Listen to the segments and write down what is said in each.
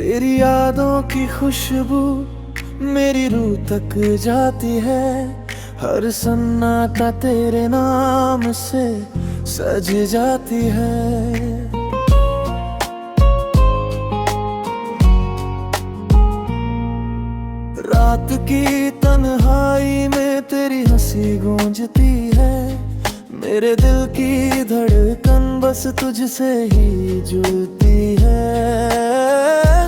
तेरी यादों की खुशबू मेरी रूह तक जाती है। हर सन्नाटा तेरे नाम से सज जाती है। रात की तन्हाई में तेरी हंसी गूंजती है। मेरे दिल की धड़कन बस तुझसे ही जुड़ती है।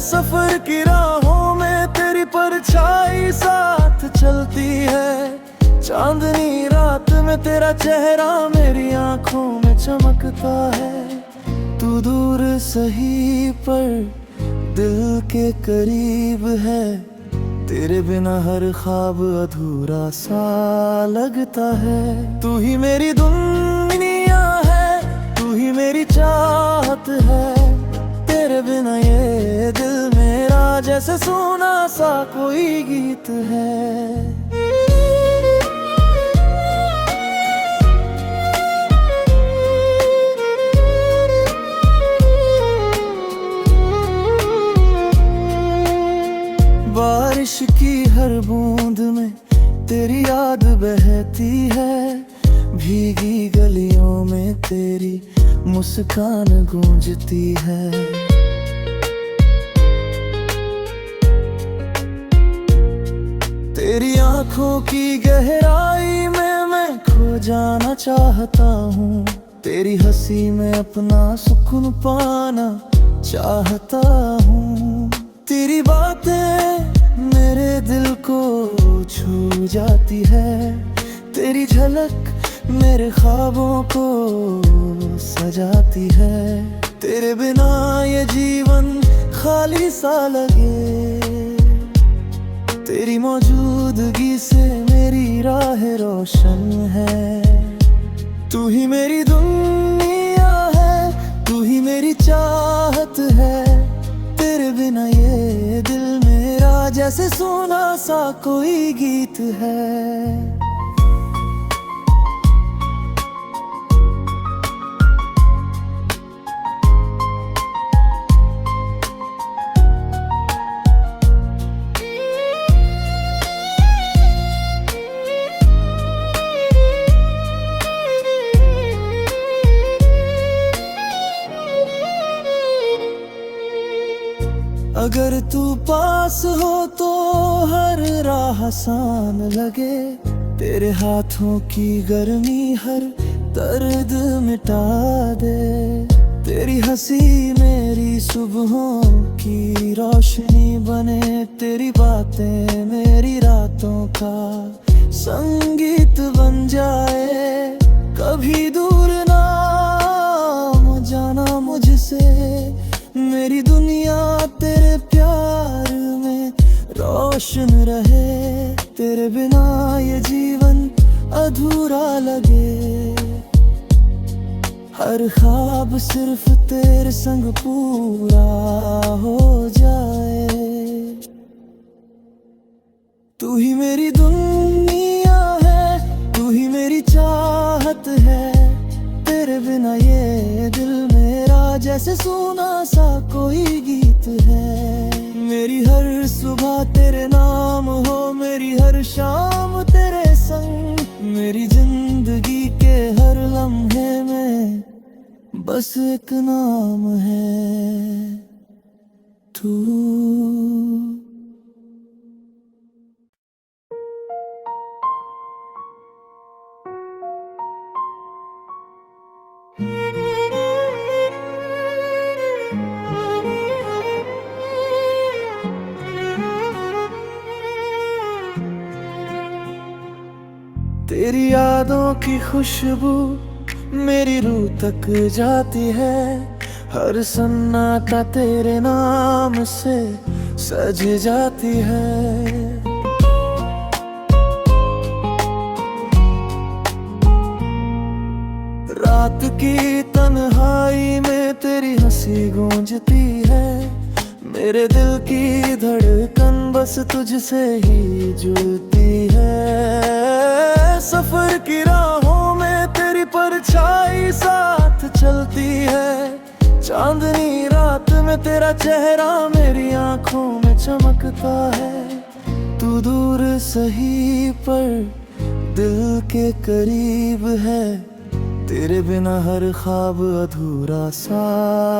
सफर की राहों में तेरी परछाई साथ चलती है। चांदनी रात में तेरा चेहरा मेरी आंखों में चमकता है। तू दूर सही पर दिल के करीब है। तेरे बिना हर ख्वाब अधूरा सा लगता है। तू ही मेरी दुनिया है, तू ही मेरी चाहत है। तेरे बिना ये दिल मेरा जैसे सुना सा कोई गीत है। बारिश की हर बूंद में तेरी याद बहती है। भीगी गलियों में तेरी मुस्कान गूंजती है। तेरी आंखों की गहराई में मैं खो जाना चाहता हूँ। तेरी हंसी में अपना सुकून पाना चाहता हूँ। तेरी बातें मेरे दिल को छू जाती है। तेरी झलक मेरे ख्वाबों को सजाती है। तेरे बिना ये जीवन खाली सा लगे। तेरी मौजूदगी से मेरी राह रोशन है। तू ही मेरी दुनिया है, तू ही मेरी चाहत है। तेरे बिना ये दिल मेरा जैसे सुना सा कोई गीत है। अगर तू पास हो तो हर राह आसान लगे। तेरे हाथों की गर्मी हर दर्द मिटा दे। तेरी हंसी मेरी सुबहों की रोशनी बने। तेरी बातें मेरी रातों का संगीत बन जाए। कभी दूर ना जाना मुझसे। मेरी दुनिया तेरे प्यार में रोशन रहे। तेरे बिना ये जीवन अधूरा लगे। हर ख्वाब सिर्फ तेरे संग पूरा हो जाए। तू ही मेरी दुनिया है, तू ही मेरी चाहत है। तेरे बिना ये दिल मेरा जैसे सुना सा कोई गीत है। मेरी हर सुबह तेरे नाम हो, मेरी हर शाम तेरे संग। मेरी जिंदगी के हर लम्हे में बस एक नाम है, तू। तेरी यादों की खुशबू मेरी रूह तक जाती है। हर सन्नाटा तेरे नाम से सज जाती है। रात की तन्हाई में तेरी हंसी गूंजती है। मेरे दिल की धड़कन बस तुझसे ही जुड़ती है। सफर की राहों में तेरी परछाई साथ चलती है। चांदनी रात में में तेरा चेहरा मेरी आंखों में चमकता है। तू दूर सही पर दिल के करीब है, तेरे बिना हर ख्वाब अधूरा सा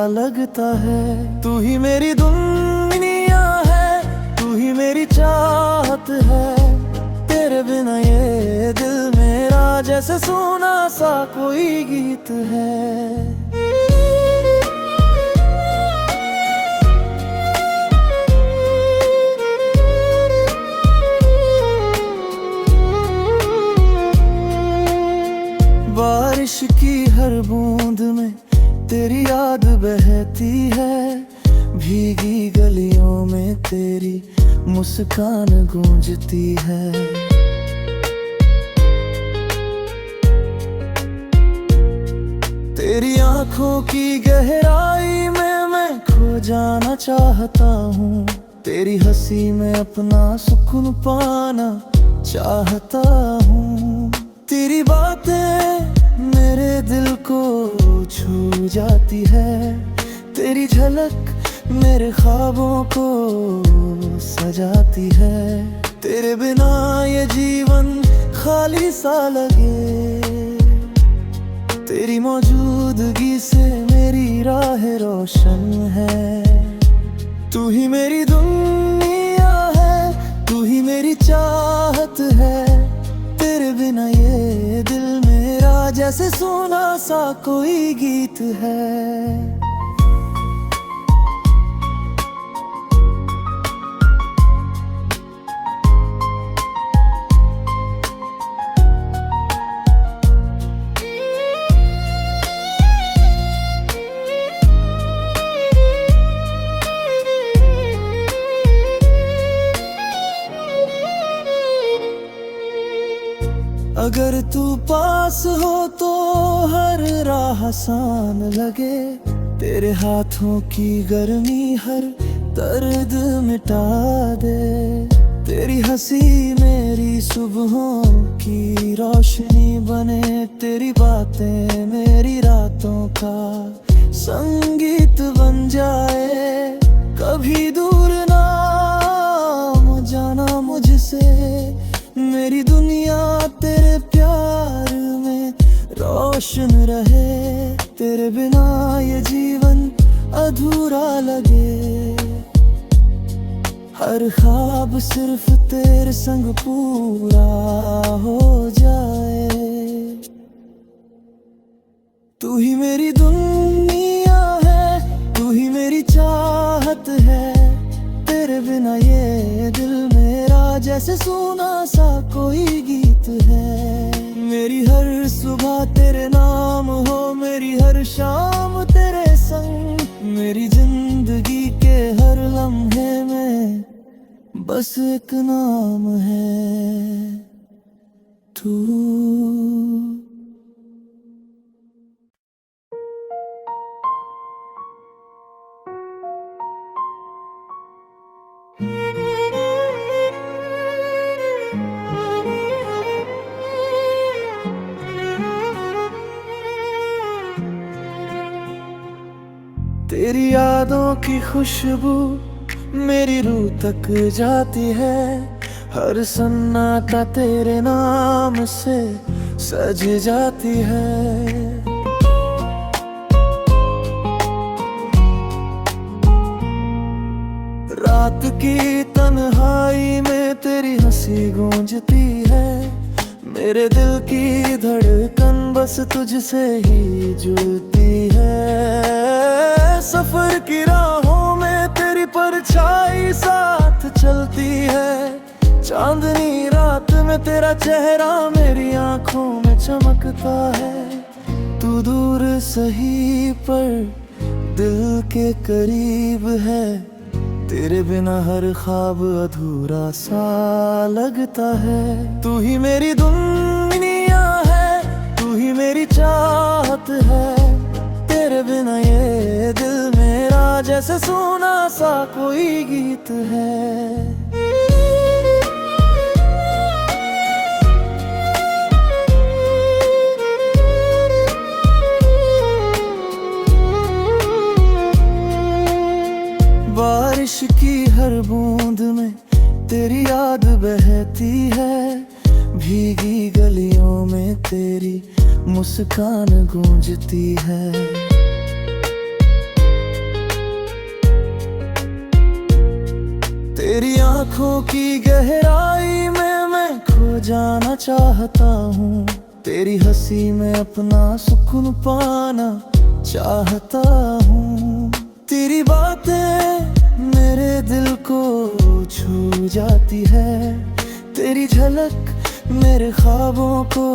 लगता है। तू ही मेरी दुनिया है, तू ही मेरी चाहत है, तेरे बिना ये दिल मेरा जैसे सुना सा कोई गीत है। बारिश की हर बूंद में तेरी याद बहती है, भीगी गलियों में तेरी मुस्कान गूंजती है। तेरी आंखों की गहराई में मैं खो जाना चाहता हूँ, तेरी हंसी में अपना सुकून पाना चाहता हूँ। तेरी बातें मेरे दिल को छू जाती है, तेरी झलक मेरे ख्वाबों को सजाती है। तेरे बिना ये जीवन खाली सा लगे, तेरी मौजूदगी से मेरी राह रोशन है। तू ही मेरी दुनिया है, तू ही मेरी चाहत है, तेरे बिना ये दिल मेरा जैसे सुना सा कोई गीत है। अगर तू पास हो तो हर राह आसान लगे, तेरे हाथों की गर्मी हर दर्द मिटा दे। तेरी हंसी मेरी सुबहों की रोशनी बने, तेरी बातें मेरी रातों का संगीत बन जाए। कभी दूर ना जाना मुझसे, मेरी दुनिया तेरे प्यार में रोशन रहे। तेरे बिना ये जीवन अधूरा लगे, हर ख्वाब सिर्फ तेरे संग पूरा हो जाए। तू ही मेरी दुनिया है, तू ही मेरी चाहत है, तेरे बिना ये दिल मेरा जैसे सुना सा कोई गीत है। मेरी हर सुबह तेरे नाम हो, मेरी हर शाम तेरे संग, मेरी जिंदगी के हर लम्हे में बस एक नाम है तू। तेरी यादों की खुशबू मेरी रूह तक जाती है, हर सन्नाटा तेरे नाम से सज जाती है। रात की तन्हाई में तेरी हंसी गूंजती है, मेरे दिल की धड़कन बस तुझसे ही जुड़ती है। सफर की राहों में तेरी परछाई साथ चलती है, चांदनी रात में तेरा चेहरा मेरी आंखों में चमकता है। तू दूर सही पर दिल के करीब है, तेरे बिना हर ख्वाब अधूरा सा लगता है। तू ही मेरी दुनिया है, तू ही मेरी चाहत है, तेरे बिना ये दिल मेरा जैसे सुना सा कोई गीत है। बारिश की हर बूंद में तेरी याद बहती है, भीगी गलियों में तेरी मुस्कान गूंजती है। तेरी आंखों की गहराई में मैं खो जाना चाहता हूँ, तेरी हंसी में अपना सुकून पाना चाहता हूँ। तेरी बातें मेरे दिल को छू जाती है, तेरी झलक मेरे ख्वाबों को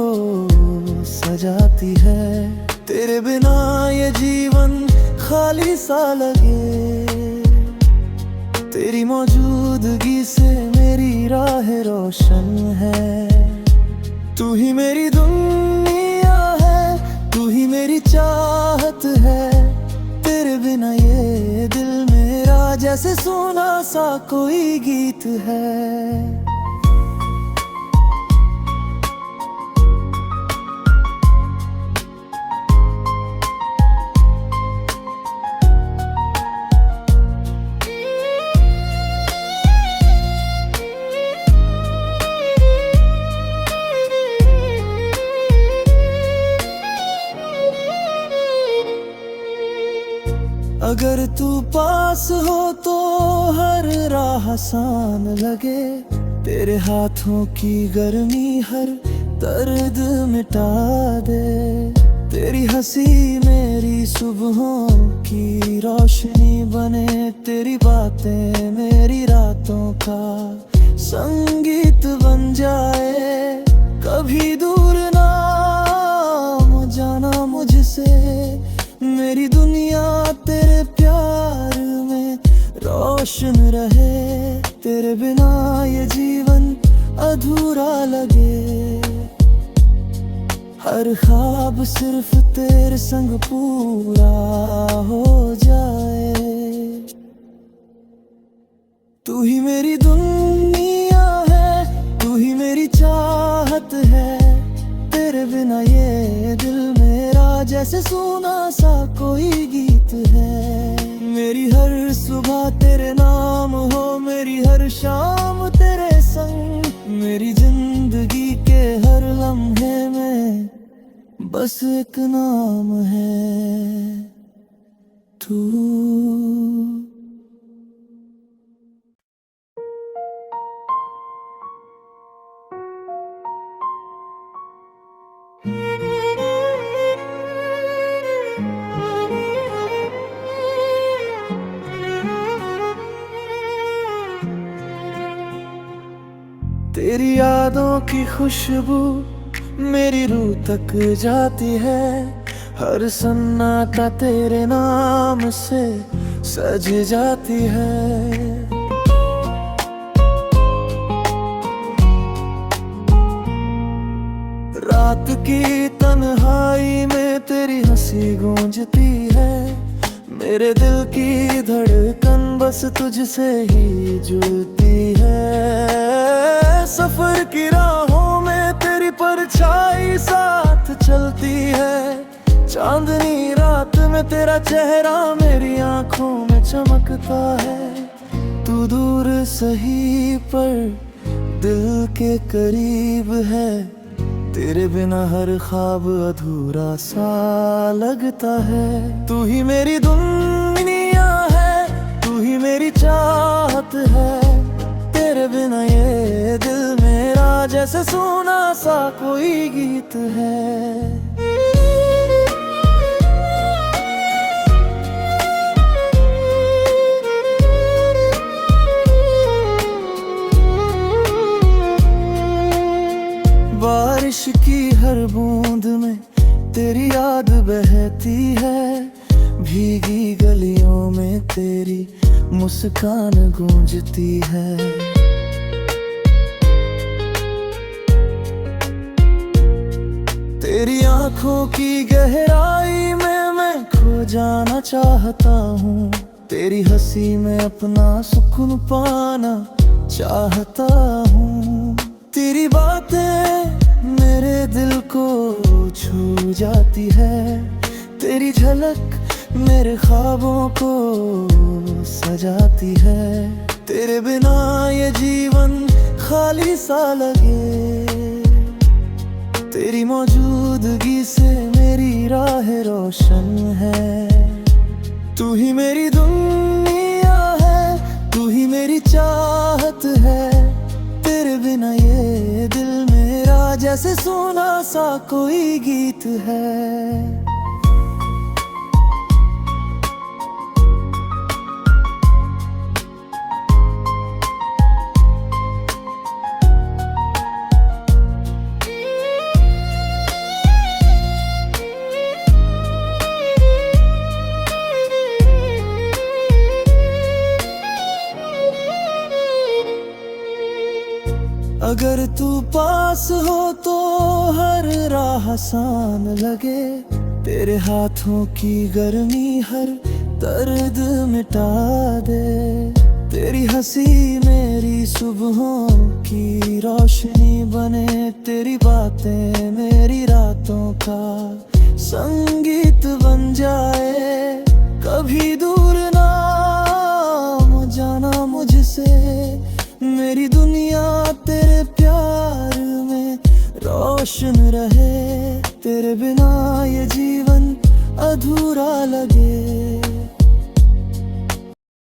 सजाती है। तेरे बिना ये जीवन खाली सा लगे, तेरी मौजूदगी से मेरी राह रोशन है। तू ही मेरी दुनिया है, तू ही मेरी चाहत है, तेरे बिना ये दिल मेरा जैसे सुना सा कोई गीत है। अगर तू पास हो तो हर राह आसान लगे, तेरे हाथों की गर्मी हर दर्द मिटा दे। तेरी हंसी मेरी सुबहों की रोशनी बने, तेरी बातें मेरी रातों का संगीत बन जाए। कभी दूर ना जाना मुझसे, मेरी दुनिया तेरे प्यार में रोशन रहे। तेरे बिना ये जीवन अधूरा लगे, हर ख्वाब सिर्फ तेरे संग पूरा हो जाए। तू ही मेरी दुनिया है, तू ही मेरी चाहत है, तेरे बिना ये दिल मेरा जैसे सुना सा कोई गीत है। मेरी हर सुबह तेरे नाम हो, मेरी हर शाम तेरे संग, मेरी जिंदगी के हर लम्हे में बस एक नाम है तू। तेरी यादों की खुशबू मेरी रूह तक जाती है, हर सन्नाटा तेरे नाम से सज जाती है। रात की तन्हाई में तेरी हंसी गूंजती है, मेरे दिल की धड़कन बस तुझसे ही जुड़ती है। सफर की राहों में तेरी परछाई साथ चलती है, चांदनी रात में तेरा चेहरा मेरी आंखों में चमकता है। तू दूर सही पर दिल के करीब है, तेरे बिना हर ख्वाब अधूरा सा लगता है। तू ही मेरी दुनिया है, तू ही मेरी चाहत है, तेरे बिना ये दिल मेरा जैसे सुना सा कोई गीत है। बारिश की हर बूंद में तेरी याद बहती है, भीगी गलियों में तेरी मुस्कान गूंजती है। तेरी आंखों की गहराई में मैं खो जाना चाहता हूँ, तेरी हंसी में अपना सुकून पाना चाहता हूँ। तेरी बातें मेरे दिल को छू जाती है, तेरी झलक मेरे ख्वाबों को सजाती है। तेरे बिना ये जीवन खाली सा लगे, तेरी मौजूदगी से मेरी राह रोशन है। तू ही मेरी दुनिया है, तू ही मेरी चाहत है। तेरे बिना ये दिल मेरा जैसे सुना सा कोई गीत है। अगर तू पास हो तो हर राह आसान लगे, तेरे हाथों की गर्मी हर दर्द मिटा दे। तेरी हंसी मेरी सुबहों की रोशनी बने, तेरी बातें मेरी रातों का संगीत बन जाए। कभी दूर ना जाना मुझसे, मेरी दुनिया तेरे प्यार में रोशन रहे। तेरे बिना ये जीवन अधूरा लगे।